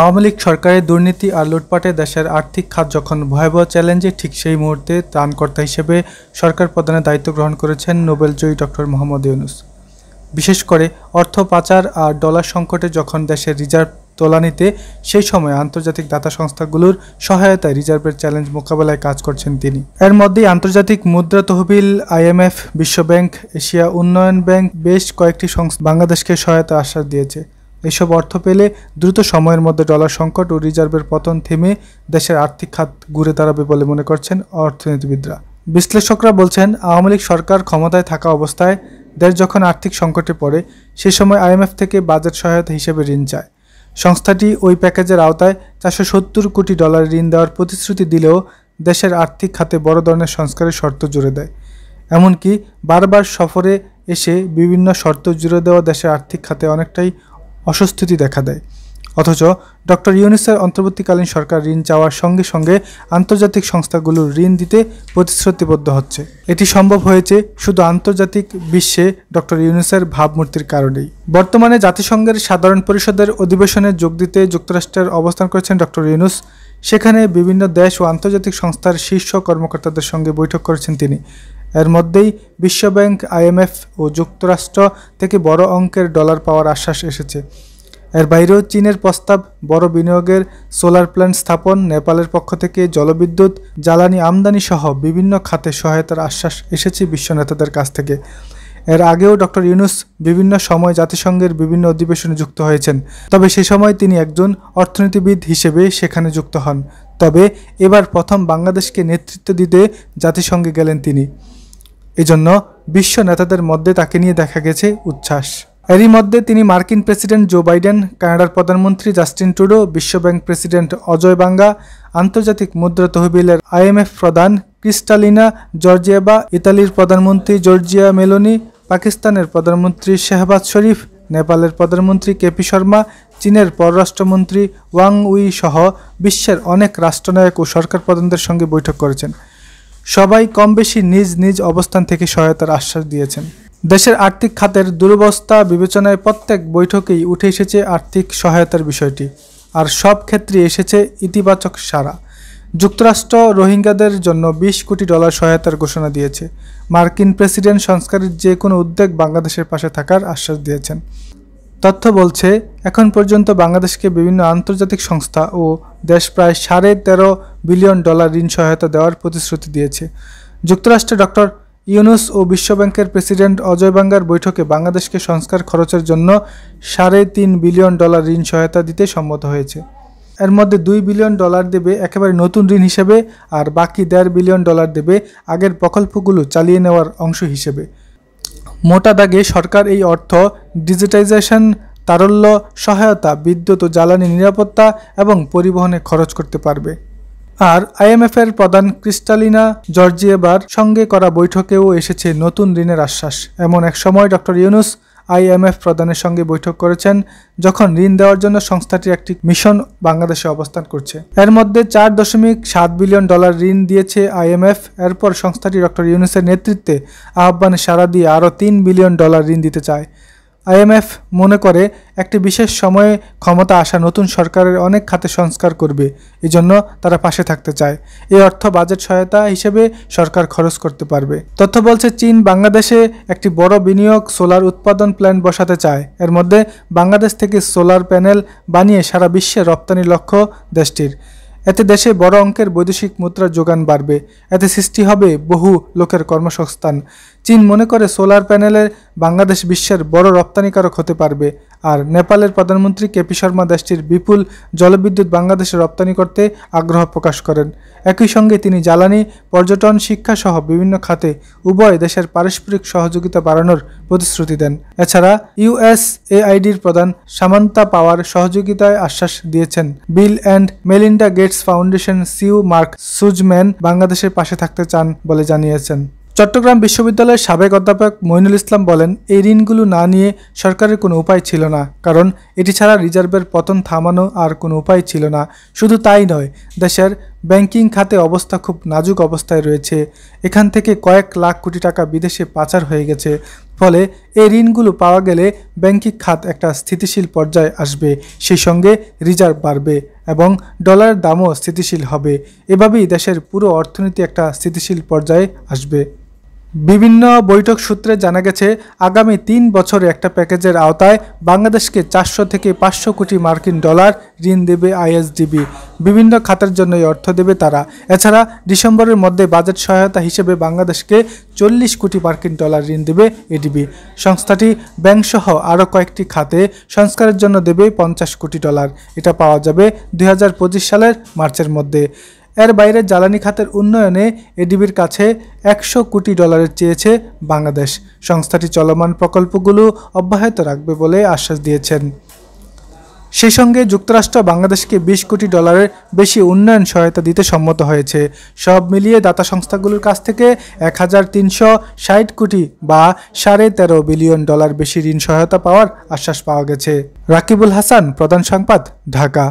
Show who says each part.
Speaker 1: আওয়ামী লীগ সরকারের দুর্নীতি আর লুটপাটে দেশের আর্থিক খাত যখন ভয়াবহ চ্যালেঞ্জে, ঠিক সেই মুহূর্তে ত্রাণকর্তা হিসেবে সরকার প্রধানের দায়িত্ব গ্রহণ করেছেন নোবেলজয়ী ডক্টর মোহাম্মদ ইউনূস। বিশেষ করে অর্থ পাচার আর ডলার সংকটে যখন দেশের রিজার্ভ তোলানিতে, সেই সময় আন্তর্জাতিক দাতা সংস্থাগুলোর সহায়তায় রিজার্ভের চ্যালেঞ্জ মোকাবেলায় কাজ করছেন তিনি। এর মধ্যেই আন্তর্জাতিক মুদ্রা তহবিল, IMF, বিশ্বব্যাংক, এশিয়া উন্নয়ন ব্যাংক বেশ কয়েকটি সংস্থা বাংলাদেশকে সহায়তা আশ্বাস দিয়েছে। এসব অর্থ পেলে দ্রুত সময়ের মধ্যে ডলার সংকট ও রিজার্ভের পতন থেমে দেশের আর্থিক খাত ঘুরে দাঁড়াবে বলে মনে করছেন অর্থনীতিবিদরা। বিশ্লেষকরা বলছেন, আওয়ামী লীগ সরকার ক্ষমতায় থাকা অবস্থায় দেশ যখন আর্থিক সংকটে পড়ে, সে সময় IMF থেকে বাজেট সহায়তা হিসেবে ঋণ চায়। সংস্থাটি ওই প্যাকেজের আওতায় 470 কোটি ডলার ঋণ দেওয়ার প্রতিশ্রুতি দিলেও দেশের আর্থিক খাতে বড় ধরনের সংস্কারের শর্ত জুড়ে দেয়। এমনকি বারবার সফরে এসে বিভিন্ন শর্ত জুড়ে দেওয়া দেশের আর্থিক খাতে অনেকটাই অস্বস্তি দেখা দেয়। অথচ ডক্টর ইউনূসের অন্তর্বর্তীকালীন সরকার ঋণ চাওয়ার সঙ্গে সঙ্গে আন্তর্জাতিক সংস্থাগুলোর ঋণ দিতে প্রতিশ্রুতিবদ্ধ হচ্ছে। এটি সম্ভব হয়েছে শুধু আন্তর্জাতিক বিশ্বে ডক্টর ইউনূসের ভাবমূর্তির কারণেই। বর্তমানে জাতিসংঘের সাধারণ পরিষদের অধিবেশনে যোগ দিতে যুক্তরাষ্ট্রের অবস্থান করেছেন ডক্টর ইউনূস। সেখানে বিভিন্ন দেশ ও আন্তর্জাতিক সংস্থার শীর্ষ কর্মকর্তাদের সঙ্গে বৈঠক করেছেন তিনি। এর মধ্যেই বিশ্বব্যাংক, IMF ও যুক্তরাষ্ট্র থেকে বড় অঙ্কের ডলার পাওয়ার আশ্বাস এসেছে। এর বাইরেও চীনের প্রস্তাব, বড় বিনিয়োগের সোলার প্ল্যান্ট স্থাপন, নেপালের পক্ষ থেকে জলবিদ্যুৎ, জ্বালানি আমদানি সহ বিভিন্ন খাতে সহায়তার আশ্বাস এসেছে বিশ্ব নেতাদের কাছ থেকে। এর আগেও ডক্টর ইউনূস বিভিন্ন সময় জাতিসংঘের বিভিন্ন অধিবেশনে যুক্ত হয়েছেন, তবে সে সময় তিনি একজন অর্থনীতিবিদ হিসেবে সেখানে যুক্ত হন। তবে এবার প্রথম বাংলাদেশকে নেতৃত্ব দিতে জাতিসংঘে গেলেন তিনি। এজন্য বিশ্ব নেতাদের মধ্যে তাকে নিয়ে দেখা গেছে উচ্ছ্বাস। এরই মধ্যে তিনি মার্কিন প্রেসিডেন্ট জো বাইডেন, কানাডার প্রধানমন্ত্রী জাস্টিন ট্রুডো, বিশ্বব্যাংক প্রেসিডেন্ট অজয় বাঙ্গা, আন্তর্জাতিক মুদ্রা তহবিলের IMF প্রধান ক্রিস্টালিনা জর্জিয়েভা, ইতালির প্রধানমন্ত্রী জর্জিয়া মেলোনি, পাকিস্তানের প্রধানমন্ত্রী শেহবাজ শরীফ, নেপালের প্রধানমন্ত্রী KP শর্মা, চীনের পররাষ্ট্রমন্ত্রী ওয়াং উই সহ বিশ্বের অনেক রাষ্ট্রনায়ক ও সরকার প্রধানদের সঙ্গে বৈঠক করেছেন। সবাই কম বেশি নিজ নিজ অবস্থান থেকে সহায়তার আশ্বাস দিয়েছেন। দেশের আর্থিক খাতের দুরবস্থা বিবেচনায় প্রত্যেক বৈঠকেই উঠে এসেছে আর্থিক সহায়তার বিষয়টি, আর সব ক্ষেত্রে এসেছে ইতিবাচক সাড়া। যুক্তরাষ্ট্র রোহিঙ্গাদের জন্য 20 কোটি ডলার সহায়তার ঘোষণা দিয়েছে। মার্কিন প্রেসিডেন্ট সংস্কারের যে কোনো উদ্যোগ বাংলাদেশের পাশে থাকার আশ্বাস দিয়েছেন। তথ্য বলছে, এখন পর্যন্ত বাংলাদেশকে বিভিন্ন আন্তর্জাতিক সংস্থা ও দেশ প্রায় 13.5 বিলিয়ন ডলার ঋণ সহায়তা দেওয়ার প্রতিশ্রুতি দিয়েছে। যুক্তরাষ্ট্রে ডক্টর ইউনূস ও বিশ্বব্যাংকের প্রেসিডেন্ট অজয় বাঙ্গার বৈঠকে বাংলাদেশকে সংস্কার খরচের জন্য 3.5 বিলিয়ন ডলার ঋণ সহায়তা দিতে সম্মত হয়েছে। এর মধ্যে 2 বিলিয়ন ডলার দেবে একেবারে নতুন ঋণ হিসেবে, আর বাকি 1.5 বিলিয়ন ডলার দেবে আগের প্রকল্পগুলো চালিয়ে নেওয়ার অংশ হিসেবে। মোটা দাগে সরকার এই অর্থ ডিজিটাইজেশন, তারল্য সহায়তা, বিদ্যুৎ ও জ্বালানি নিরাপত্তা এবং পরিবহনে খরচ করতে পারবে। আর IMF এর প্রধান ক্রিস্টালিনা জর্জিয়েভার সঙ্গে করা বৈঠকেও এসেছে নতুন ঋণের আশ্বাস। এমন এক সময় ডক্টর ইউনূস IMF প্রধানের সঙ্গে বৈঠক করেছেন যখন ঋণ দেওয়ার জন্য সংস্থাটির একটি মিশন বাংলাদেশে অবস্থান করছে। এর মধ্যে 4.7 বিলিয়ন ডলার ঋণ দিয়েছে IMF। এরপর সংস্থাটি ডক্টর ইউনূসের নেতৃত্বে আহ্বানে সাড়া দিয়ে আরও 3 বিলিয়ন ডলার ঋণ দিতে চায়। IMF মনে করে একটি বিশেষ সময়ে ক্ষমতা আসা নতুন সরকারের অনেক খাতে সংস্কার করবে, এজন্য তারা পাশে থাকতে চায়। এই অর্থ বাজেট সহায়তা হিসেবে সরকার খরচ করতে পারবে। তথ্য বলছে, চীন বাংলাদেশে একটি বড় বিনিয়োগ সোলার উৎপাদন প্ল্যান্ট বসাতে চায়। এর মধ্যে বাংলাদেশ থেকে সোলার প্যানেল বানিয়ে সারা বিশ্বে রপ্তানির লক্ষ্য দেশটির। এতে দেশে বড় অঙ্কের বৈদেশিক মুদ্রার যোগান বাড়বে। এতে সৃষ্টি হবে বহু লোকের কর্মসংস্থান। চীন মনে করে সোলার প্যানেলের বাংলাদেশ বিশ্বের বড় রপ্তানিকারক হতে পারবে। আর নেপালের প্রধানমন্ত্রী KP শর্মা দেশটির বিপুল জলবিদ্যুৎ বাংলাদেশে রপ্তানি করতে আগ্রহ প্রকাশ করেন। একই সঙ্গে তিনি জ্বালানি, পর্যটন, শিক্ষা সহ বিভিন্ন খাতে উভয় দেশের পারস্পরিক সহযোগিতা বাড়ানোর প্রতিশ্রুতি দেন। এছাড়া USAIDর প্রধান সামান্তা পাওয়ার সহযোগিতায় আশ্বাস দিয়েছেন। Bill and Melinda Gates Foundation CEO Mark Suzman বাংলাদেশের পাশে থাকতে চান বলে জানিয়েছেন। চট্টগ্রাম বিশ্ববিদ্যালয়ের সাবেক অধ্যাপক মইনুল ইসলাম বলেন, এই ঋণগুলো না নিয়ে সরকারের কোনো উপায় ছিল না, কারণ এটি ছাড়া রিজার্ভের পতন থামানো আর কোনো উপায় ছিল না। শুধু তাই নয়, দেশের ব্যাংকিং খাতে অবস্থা খুব নাজুক অবস্থায় রয়েছে। এখান থেকে কয়েক লাখ কোটি টাকা বিদেশে পাচার হয়ে গেছে। ফলে এই ঋণগুলো পাওয়া গেলে ব্যাংকিং খাত একটা স্থিতিশীল পর্যায়ে আসবে, সেই সঙ্গে রিজার্ভ বাড়বে এবং ডলারের দামও স্থিতিশীল হবে। এভাবেই দেশের পুরো অর্থনীতি একটা স্থিতিশীল পর্যায়ে আসবে। বিভিন্ন বৈঠক সূত্রে জানা গেছে, আগামী 3 বছরে একটা প্যাকেজের আওতায় বাংলাদেশকে 400 থেকে 500 কোটি মার্কিন ডলার ঋণ দেবে আইএসডিবি। বিভিন্ন খাতের জন্য এই অর্থ দেবে তারা। এছাড়া ডিসেম্বরের মধ্যে বাজেট সহায়তা হিসেবে বাংলাদেশকে 40 কোটি মার্কিন ডলার ঋণ দেবে এডিবি। সংস্থাটি ব্যাংকসহ আরও কয়েকটি খাতে সংস্কারের জন্য দেবে 50 কোটি ডলার। এটা পাওয়া যাবে 2025 সালের মার্চের মধ্যে। এর বাইরে জ্বালানি খাতের উন্নয়নে এডিবির কাছে 100 কোটি ডলারের চেয়েছে বাংলাদেশ। সংস্থাটি চলমান প্রকল্পগুলো অব্যাহত রাখবে বলে আশ্বাস দিয়েছেন। সেই সঙ্গে যুক্তরাষ্ট্র বাংলাদেশকে 20 কোটি ডলারের বেশি উন্নয়ন সহায়তা দিতে সম্মত হয়েছে। সব মিলিয়ে দাতা সংস্থাগুলোর কাছ থেকে 1360 কোটি বা 13.5 বিলিয়ন ডলার বেশি ঋণ সহায়তা পাওয়ার আশ্বাস পাওয়া গেছে। রাকিবুল হাসান, প্রধান সংবাদ, ঢাকা।